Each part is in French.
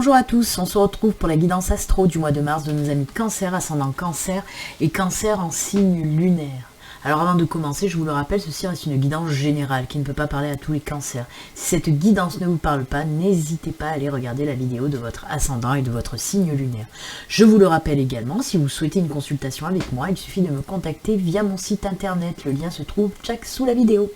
Bonjour à tous, on se retrouve pour la guidance astro du mois de mars de nos amis Cancer, ascendant Cancer et Cancer en signe lunaire. Alors avant de commencer, je vous le rappelle, ceci reste une guidance générale qui ne peut pas parler à tous les cancers. Si cette guidance ne vous parle pas, n'hésitez pas à aller regarder la vidéo de votre ascendant et de votre signe lunaire. Je vous le rappelle également, si vous souhaitez une consultation avec moi, il suffit de me contacter via mon site internet. Le lien se trouve sous la vidéo.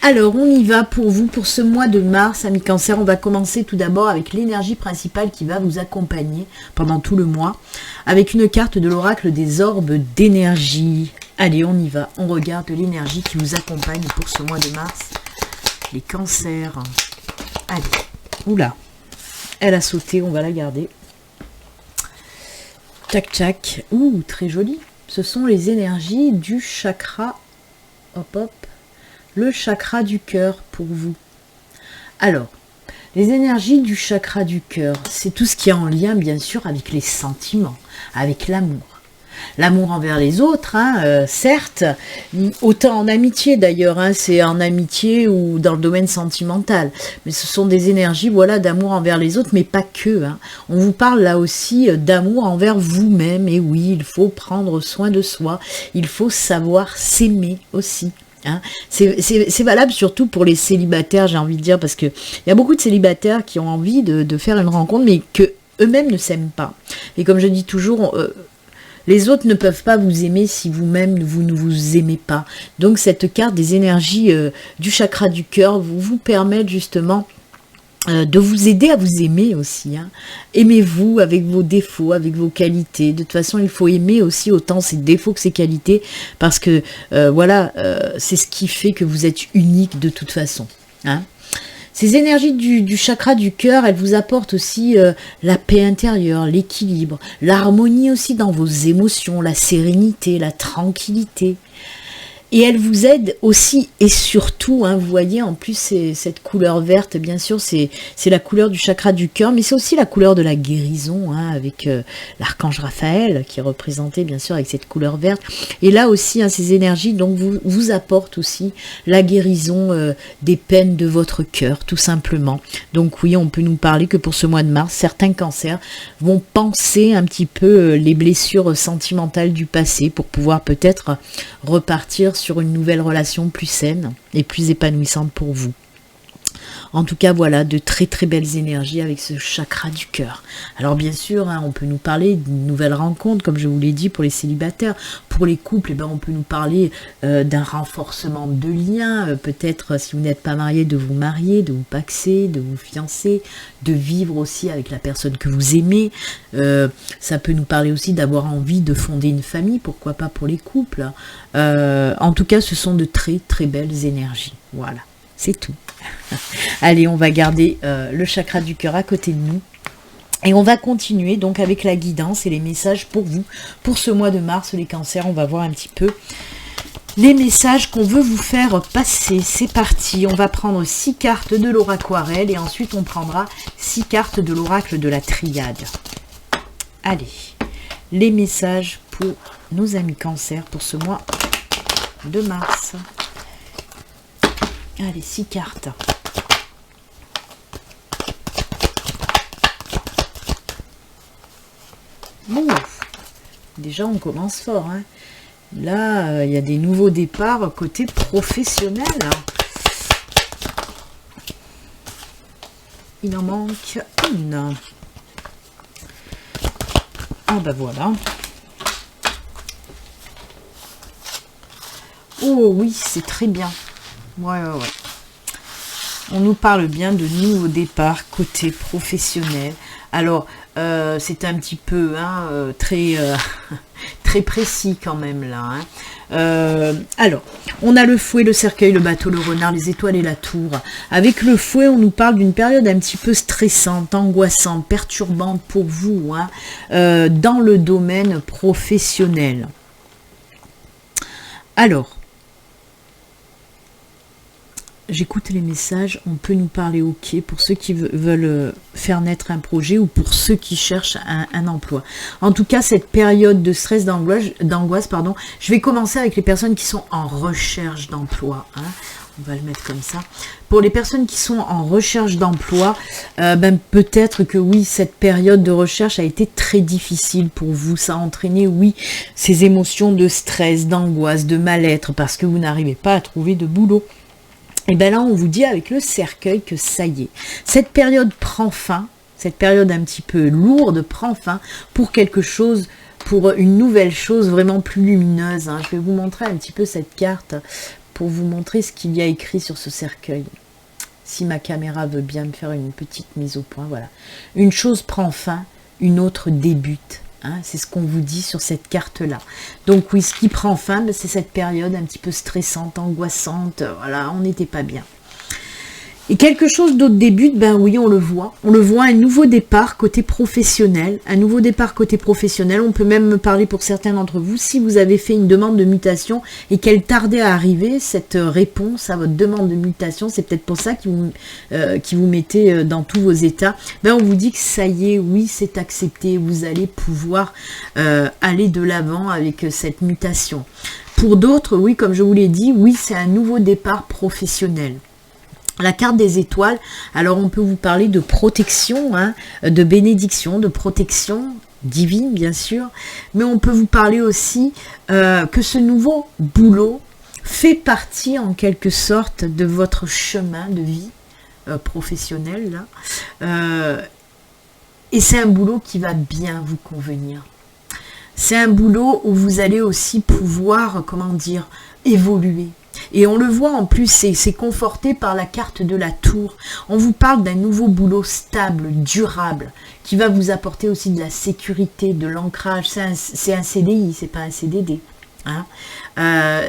Alors, on y va pour vous, pour ce mois de mars, amis Cancer. On va commencer tout d'abord avec l'énergie principale qui va vous accompagner pendant tout le mois, avec une carte de l'oracle des orbes d'énergie. Allez, on y va, on regarde l'énergie qui vous accompagne pour ce mois de mars, les cancers. Allez, oula, elle a sauté, on va la garder. Tac, tac, ouh, très joli. Ce sont les énergies du chakra, hop, hop, le chakra du cœur pour vous. Alors, les énergies du chakra du cœur, c'est tout ce qui est en lien, bien sûr, avec les sentiments, avec l'amour. L'amour envers les autres, certes, autant en amitié d'ailleurs, c'est en amitié ou dans le domaine sentimental. Mais ce sont des énergies, voilà, d'amour envers les autres, mais pas que. On vous parle là aussi d'amour envers vous-même. Et oui, il faut prendre soin de soi, il faut savoir s'aimer aussi. C'est valable surtout pour les célibataires, j'ai envie de dire, parce qu'il y a beaucoup de célibataires qui ont envie de faire une rencontre, mais que eux-mêmes ne s'aiment pas. Et comme je dis toujours, les autres ne peuvent pas vous aimer si vous-même vous ne vous aimez pas. Donc cette carte des énergies du chakra du cœur vous permet justement de vous aider à vous aimer aussi. Aimez-vous avec vos défauts, avec vos qualités. De toute façon, il faut aimer aussi autant ses défauts que ses qualités, parce que voilà, c'est ce qui fait que vous êtes unique de toute façon. Ces énergies du chakra du cœur, elles vous apportent aussi la paix intérieure, l'équilibre, l'harmonie aussi dans vos émotions, la sérénité, la tranquillité. Et elle vous aide aussi et surtout, vous voyez, en plus, cette couleur verte, bien sûr, c'est la couleur du chakra du cœur, mais c'est aussi la couleur de la guérison, avec l'archange Raphaël, qui est représenté, bien sûr, avec cette couleur verte. Et là aussi, ces énergies donc vous apportent aussi la guérison des peines de votre cœur, tout simplement. Donc oui, on peut nous parler que pour ce mois de mars, certains cancers vont penser un petit peu les blessures sentimentales du passé pour pouvoir peut-être repartir sur une nouvelle relation plus saine et plus épanouissante pour vous. En tout cas, voilà, de très très belles énergies avec ce chakra du cœur. Alors bien sûr, on peut nous parler d'une nouvelle rencontre, comme je vous l'ai dit, pour les célibataires. Pour les couples, on peut nous parler d'un renforcement de liens. Peut-être, si vous n'êtes pas marié, de vous marier, de vous paxer, de vous fiancer, de vivre aussi avec la personne que vous aimez. Ça peut nous parler aussi d'avoir envie de fonder une famille, pourquoi pas pour les couples. En tout cas, ce sont de très très belles énergies. Voilà, c'est tout. Allez, on va garder le chakra du cœur à côté de nous. Et on va continuer donc avec la guidance et les messages pour vous. Pour ce mois de mars, les cancers, on va voir un petit peu les messages qu'on veut vous faire passer. C'est parti, on va prendre 6 cartes de l'oracle et ensuite on prendra 6 cartes de l'oracle de la triade. Allez, les messages pour nos amis cancers pour ce mois de mars. Allez, 6 cartes. Bon, déjà on commence fort. Là, il y a des nouveaux départs côté professionnel. Il en manque une. Ah bah voilà. Oh oui, c'est très bien. Ouais. On nous parle bien de nouveaux départs côté professionnel. Alors, c'est un petit peu très précis quand même là. Alors, on a le fouet, le cercueil, le bateau, le renard, les étoiles et la tour. Avec le fouet, on nous parle d'une période un petit peu stressante, angoissante, perturbante pour vous, dans le domaine professionnel. Alors, j'écoute les messages, on peut nous parler ok pour ceux qui veulent faire naître un projet ou pour ceux qui cherchent un emploi. En tout cas, cette période de stress, d'angoisse, je vais commencer avec les personnes qui sont en recherche d'emploi. On va le mettre comme ça. Pour les personnes qui sont en recherche d'emploi, peut-être que oui, cette période de recherche a été très difficile pour vous. Ça a entraîné, oui, ces émotions de stress, d'angoisse, de mal-être, parce que vous n'arrivez pas à trouver de boulot. Et bien là, on vous dit avec le cercueil que ça y est. Cette période prend fin, cette période un petit peu lourde prend fin pour quelque chose, pour une nouvelle chose vraiment plus lumineuse. Je vais vous montrer un petit peu cette carte pour vous montrer ce qu'il y a écrit sur ce cercueil. Si ma caméra veut bien me faire une petite mise au point, voilà. Une chose prend fin, une autre débute. C'est ce qu'on vous dit sur cette carte-là. Donc oui, ce qui prend fin, c'est cette période un petit peu stressante, angoissante. Voilà, on n'était pas bien. Et quelque chose d'autre débute, oui, on le voit. On le voit, un nouveau départ côté professionnel. Un nouveau départ côté professionnel. On peut même me parler pour certains d'entre vous. Si vous avez fait une demande de mutation et qu'elle tardait à arriver, cette réponse à votre demande de mutation, c'est peut-être pour ça qui vous mettez dans tous vos états. On vous dit que ça y est, oui, c'est accepté. Vous allez pouvoir aller de l'avant avec cette mutation. Pour d'autres, oui, comme je vous l'ai dit, oui, c'est un nouveau départ professionnel. La carte des étoiles, alors on peut vous parler de protection, de bénédiction, de protection divine bien sûr, mais on peut vous parler aussi que ce nouveau boulot fait partie en quelque sorte de votre chemin de vie professionnel, et c'est un boulot qui va bien vous convenir. C'est un boulot où vous allez aussi pouvoir, évoluer. Et on le voit en plus, c'est conforté par la carte de la tour. On vous parle d'un nouveau boulot stable, durable, qui va vous apporter aussi de la sécurité, de l'ancrage. C'est un CDI, c'est pas un CDD.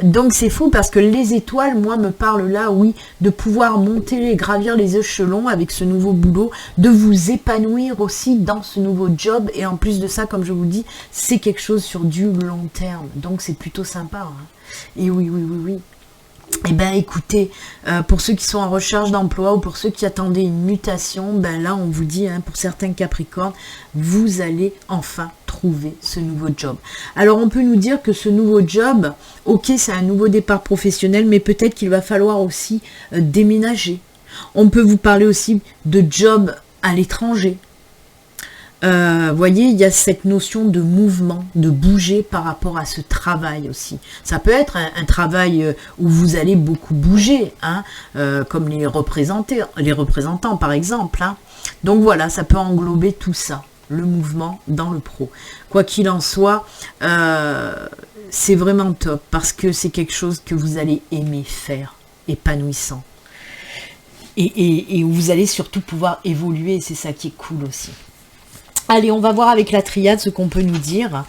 Donc c'est fou parce que les étoiles, moi, me parlent là, oui, de pouvoir monter et gravir les échelons avec ce nouveau boulot, de vous épanouir aussi dans ce nouveau job. Et en plus de ça, comme je vous dis, c'est quelque chose sur du long terme. Donc c'est plutôt sympa. Et oui. Écoutez, pour ceux qui sont en recherche d'emploi ou pour ceux qui attendaient une mutation, là on vous dit, pour certains Capricornes, vous allez enfin trouver ce nouveau job. Alors on peut nous dire que ce nouveau job, ok, c'est un nouveau départ professionnel, mais peut-être qu'il va falloir aussi déménager. On peut vous parler aussi de job à l'étranger. Voyez, il y a cette notion de mouvement, de bouger par rapport à ce travail aussi. Ça peut être un travail où vous allez beaucoup bouger, comme les représentants par exemple. Donc voilà, ça peut englober tout ça, le mouvement dans le pro. Quoi qu'il en soit, c'est vraiment top parce que c'est quelque chose que vous allez aimer faire, épanouissant. Et où vous allez surtout pouvoir évoluer, c'est ça qui est cool aussi. Allez, on va voir avec la triade ce qu'on peut nous dire.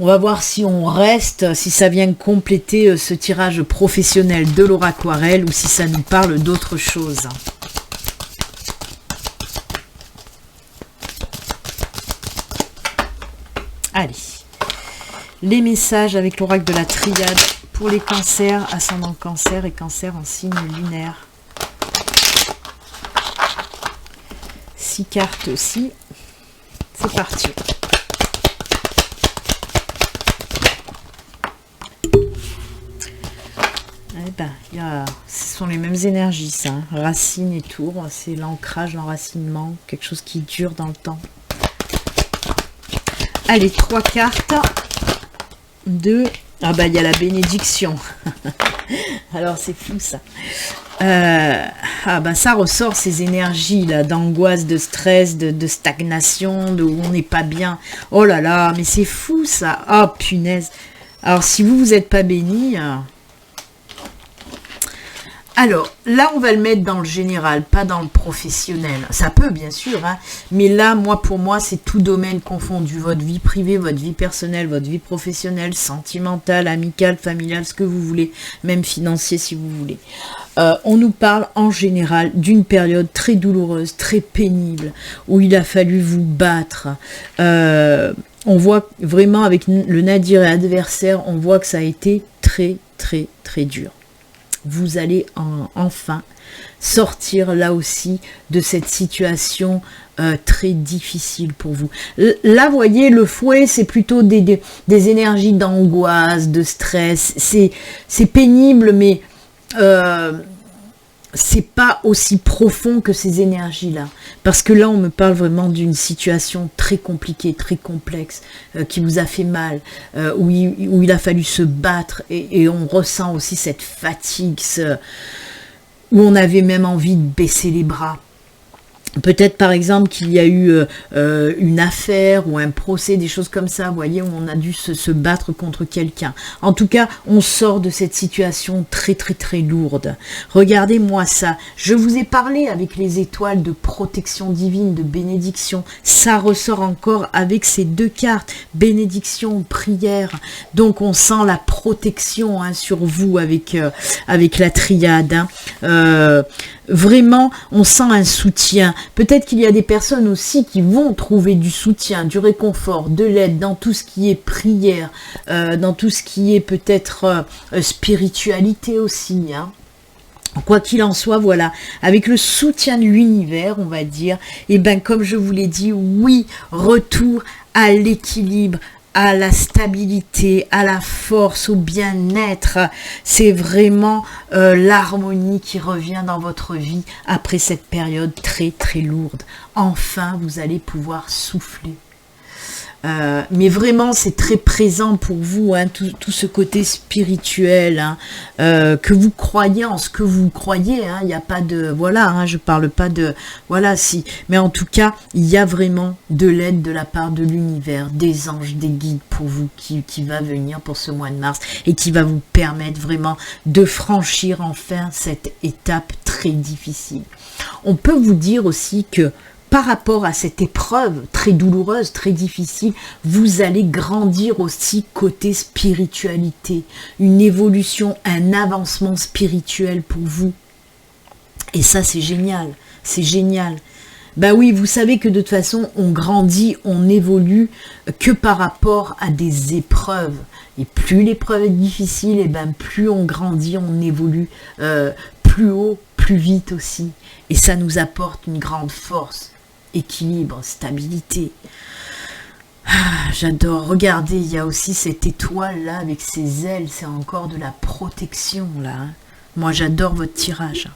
On va voir si on reste, si ça vient compléter ce tirage professionnel de Laura Aquarelle ou si ça nous parle d'autre chose. Allez, les messages avec l'oracle de la triade pour les cancers, ascendant cancer et cancer en signe lunaire. 6 cartes aussi. C'est parti. Ce sont les mêmes énergies, ça. Racine et tour, c'est l'ancrage, l'enracinement, quelque chose qui dure dans le temps. Allez, 3 cartes. 2. Il y a la bénédiction. Alors, c'est fou, ça. Ça ressort ces énergies là d'angoisse, de stress, de stagnation, de où on n'est pas bien. Oh là là, mais c'est fou ça. Oh punaise. Alors si vous n'êtes pas béni, alors là on va le mettre dans le général, pas dans le professionnel. Ça peut bien sûr, mais là pour moi c'est tout domaine confondu. Votre vie privée, votre vie personnelle, votre vie professionnelle, sentimentale, amicale, familiale, ce que vous voulez, même financier si vous voulez. On nous parle en général d'une période très douloureuse, très pénible, où il a fallu vous battre. On voit vraiment avec le nadir et adversaire, on voit que ça a été très très très dur. Vous allez enfin sortir là aussi de cette situation très difficile pour vous. Là, voyez, le fouet, c'est plutôt des énergies d'angoisse, de stress. C'est pénible, mais c'est pas aussi profond que ces énergies-là. Parce que là, on me parle vraiment d'une situation très compliquée, très complexe, qui vous a fait mal, où il a fallu se battre, et on ressent aussi cette fatigue, où on avait même envie de baisser les bras. Peut-être par exemple qu'il y a eu une affaire ou un procès, des choses comme ça, vous voyez, où on a dû se battre contre quelqu'un. En tout cas, on sort de cette situation très très très lourde. Regardez-moi ça, je vous ai parlé avec les étoiles de protection divine, de bénédiction. Ça ressort encore avec ces deux cartes, bénédiction, prière. Donc on sent la protection sur vous avec la triade. Vraiment, on sent un soutien. Peut-être qu'il y a des personnes aussi qui vont trouver du soutien, du réconfort, de l'aide dans tout ce qui est prière, dans tout ce qui est peut-être spiritualité aussi. Quoi qu'il en soit, voilà, avec le soutien de l'univers, on va dire, et bien comme je vous l'ai dit, oui, retour à l'équilibre, à la stabilité, à la force, au bien-être. C'est vraiment l'harmonie qui revient dans votre vie après cette période très très lourde. Enfin, vous allez pouvoir souffler. Mais vraiment, c'est très présent pour vous, tout ce côté spirituel, que vous croyez en ce que vous croyez. Il n'y a pas de... Voilà, je parle pas de... Voilà, si. Mais en tout cas, il y a vraiment de l'aide de la part de l'univers, des anges, des guides pour vous, qui va venir pour ce mois de mars et qui va vous permettre vraiment de franchir enfin cette étape très difficile. On peut vous dire aussi que par rapport à cette épreuve très douloureuse, très difficile, vous allez grandir aussi côté spiritualité, une évolution, un avancement spirituel pour vous. Et ça, c'est génial, c'est génial. Ben oui, vous savez que de toute façon, on grandit, on évolue que par rapport à des épreuves. Et plus l'épreuve est difficile, et ben plus on grandit, on évolue plus haut, plus vite aussi. Et ça nous apporte une grande force. Équilibre, stabilité. J'adore. Regardez, il y a aussi cette étoile là avec ses ailes, c'est encore de la protection là. Moi j'adore votre tirage.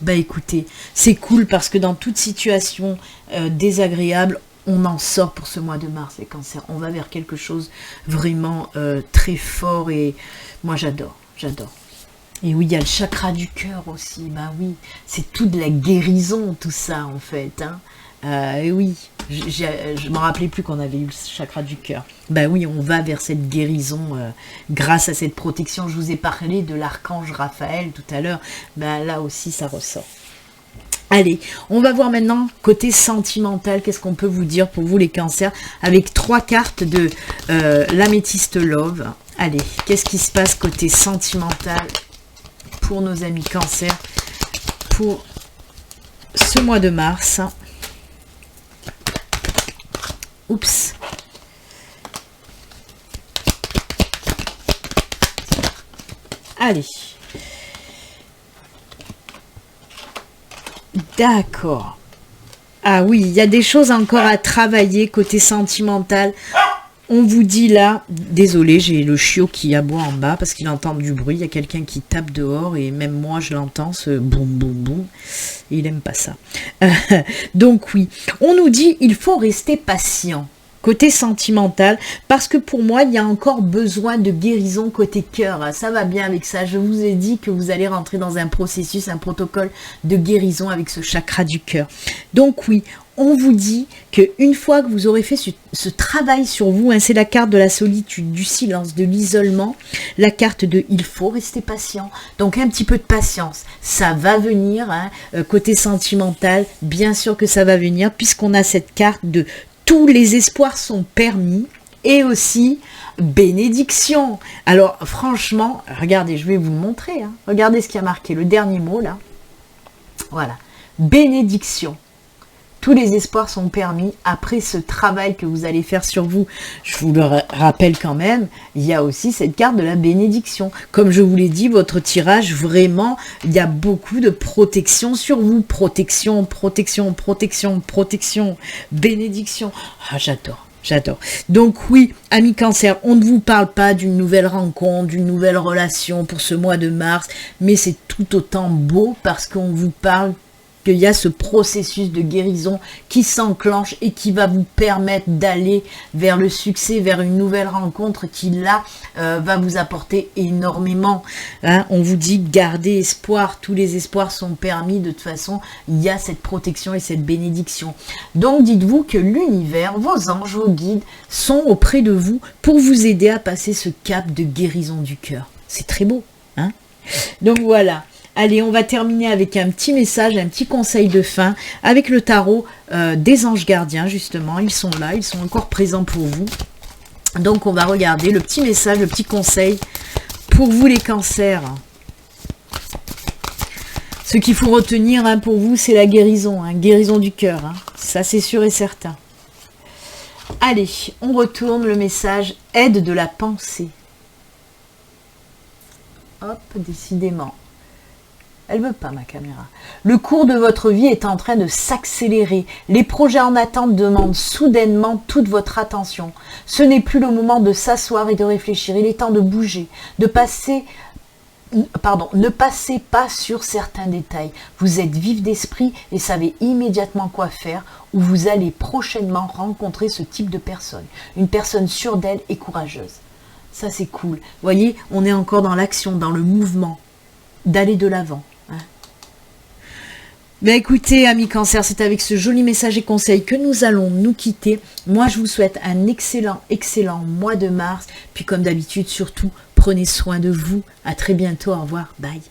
Bah écoutez, c'est cool parce que dans toute situation désagréable, on en sort pour ce mois de mars, les cancers. On va vers quelque chose vraiment très fort et moi j'adore, j'adore. Et oui, il y a le chakra du cœur aussi, bah oui, c'est toute la guérison tout ça en fait, et oui, je me rappelais plus qu'on avait eu le chakra du cœur. Ben oui, on va vers cette guérison grâce à cette protection. Je vous ai parlé de l'archange Raphaël tout à l'heure. Ben là aussi, ça ressort. Allez, on va voir maintenant côté sentimental. Qu'est-ce qu'on peut vous dire pour vous les cancers avec 3 cartes de l'améthyste love. Allez, qu'est-ce qui se passe côté sentimental pour nos amis cancers pour ce mois de mars? Oups. Allez. D'accord. Ah oui, il y a des choses encore à travailler côté sentimental. On vous dit là, désolé, j'ai le chiot qui aboie en bas parce qu'il entend du bruit. Il y a quelqu'un qui tape dehors et même moi je l'entends, ce boum boum boum. Et il aime pas ça. Donc oui, on nous dit il faut rester patient côté sentimental parce que pour moi il y a encore besoin de guérison côté cœur. Ça va bien avec ça. Je vous ai dit que vous allez rentrer dans un processus, un protocole de guérison avec ce chakra du cœur. Donc oui, on vous dit qu'une fois que vous aurez fait ce travail sur vous, c'est la carte de la solitude, du silence, de l'isolement, la carte de il faut rester patient. Donc un petit peu de patience, ça va venir, côté sentimental, bien sûr que ça va venir, puisqu'on a cette carte de tous les espoirs sont permis, et aussi bénédiction. Alors franchement, regardez, je vais vous le montrer, regardez ce qui a marqué, le dernier mot là, voilà, bénédiction. Tous les espoirs sont permis après ce travail que vous allez faire sur vous. Je vous le rappelle quand même, il y a aussi cette carte de la bénédiction. Comme je vous l'ai dit, votre tirage, vraiment, il y a beaucoup de protection sur vous. Protection, protection, protection, protection, bénédiction. Ah, j'adore. J'adore. Donc oui, amis Cancer, on ne vous parle pas d'une nouvelle rencontre, d'une nouvelle relation pour ce mois de mars, mais c'est tout autant beau parce qu'on vous parle qu'il y a ce processus de guérison qui s'enclenche et qui va vous permettre d'aller vers le succès, vers une nouvelle rencontre qui là va vous apporter énormément. Hein, on vous dit gardez espoir, tous les espoirs sont permis, de toute façon il y a cette protection et cette bénédiction. Donc dites-vous que l'univers, vos anges, vos guides sont auprès de vous pour vous aider à passer ce cap de guérison du cœur. C'est très beau, hein? Donc voilà. Allez, on va terminer avec un petit message, un petit conseil de fin, avec le tarot des anges gardiens, justement. Ils sont là, ils sont encore présents pour vous. Donc, on va regarder le petit message, le petit conseil pour vous, les cancers. Ce qu'il faut retenir hein, pour vous, c'est la guérison, hein, guérison du cœur. Hein. Ça, c'est sûr et certain. Allez, on retourne le message « Aide de la pensée ». Hop, décidément. Elle veut pas, ma caméra. Le cours de votre vie est en train de s'accélérer. Les projets en attente demandent soudainement toute votre attention. Ce n'est plus le moment de s'asseoir et de réfléchir. Il est temps de bouger, de passer... Pardon, ne passez pas sur certains détails. Vous êtes vif d'esprit et savez immédiatement quoi faire ou vous allez prochainement rencontrer ce type de personne. Une personne sûre d'elle et courageuse. Ça, c'est cool. Vous voyez, on est encore dans l'action, dans le mouvement, d'aller de l'avant. Ben écoutez, amis Cancer, c'est avec ce joli message et conseil que nous allons nous quitter. Moi, je vous souhaite un excellent mois de mars. Puis comme d'habitude, surtout, prenez soin de vous. À très bientôt. Au revoir. Bye.